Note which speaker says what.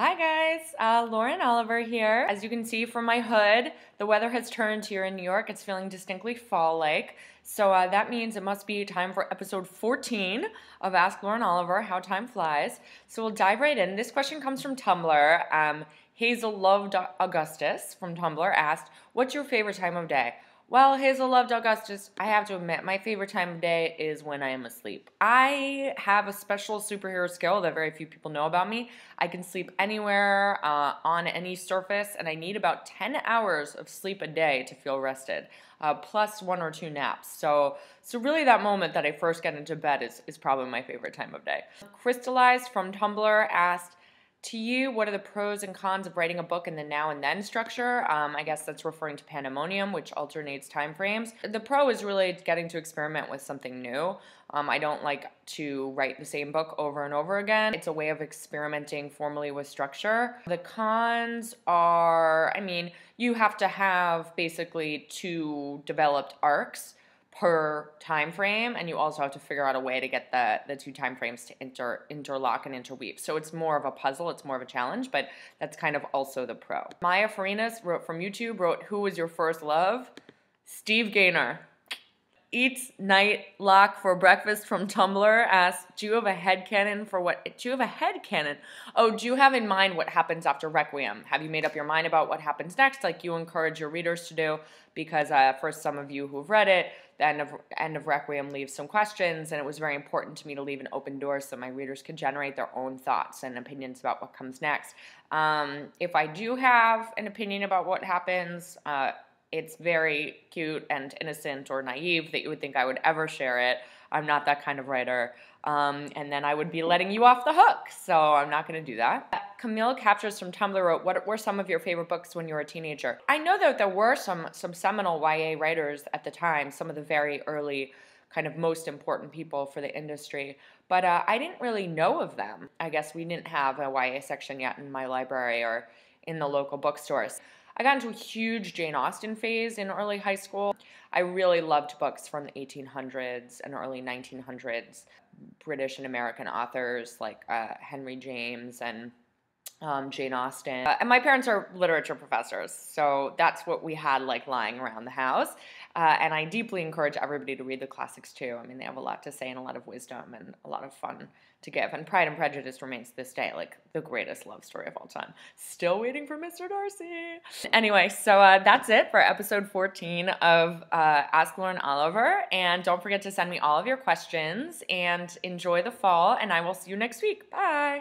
Speaker 1: Hi guys, Lauren Oliver here. As you can see from my hood, the weather has turned here in New York. It's feeling distinctly fall-like. So that means it must be time for episode 14 of Ask Lauren Oliver, How Time Flies. So we'll dive right in. This question comes from Tumblr. Hazel Loved Augustus from Tumblr asked, what's your favorite time of day? Well, Hazel Loved Augustus, I have to admit, my favorite time of day is when I am asleep. I have a special superhero skill that very few people know about me. I can sleep anywhere, on any surface, and I need about 10 hours of sleep a day to feel rested, plus 1 or 2 naps. So really that moment that I first get into bed is probably my favorite time of day. Crystallized from Tumblr asked, to you, what are the pros and cons of writing a book in the now and then structure? I guess that's referring to pandemonium, which alternates time frames. The pro is really getting to experiment with something new. I don't like to write the same book over and over again. It's a way of experimenting formally with structure. The cons are, you have to have basically 2 developed arcs per time frame, and you also have to figure out a way to get the 2 time frames to interlock and interweave. So it's more of a puzzle, it's more of a challenge, but that's kind of also the pro. Maya Farinas from YouTube wrote, who was your first love? Steve Gaynor. Eats Night Lock for breakfast from Tumblr asks, do you have a headcanon for what? Do you have a headcanon? Oh, do you have in mind what happens after Requiem? Have you made up your mind about what happens next, like you encourage your readers to do? Because for some of you who've read it, the end of Requiem leaves some questions, and it was very important to me to leave an open door so my readers could generate their own thoughts and opinions about what comes next. If I do have an opinion about what happens, it's very cute and innocent or naive that you would think I would ever share it. I'm not that kind of writer. And then I would be letting you off the hook, so I'm not going to do that. Camille Captures from Tumblr wrote, what were some of your favorite books when you were a teenager? I know that there were some seminal YA writers at the time, some of the very early kind of most important people for the industry, but I didn't really know of them. I guess we didn't have a YA section yet in my library or in the local bookstores. I got into a huge Jane Austen phase in early high school. I really loved books from the 1800s and early 1900s, British and American authors like Henry James and Jane Austen. And my parents are literature professors, so that's what we had like lying around the house. And I deeply encourage everybody to read the classics too. They have a lot to say and a lot of wisdom and a lot of fun to give. And Pride and Prejudice remains to this day like the greatest love story of all time. Still waiting for Mr. Darcy. Anyway, so that's it for episode 14 of Ask Lauren Oliver. And don't forget to send me all of your questions and enjoy the fall. And I will see you next week. Bye.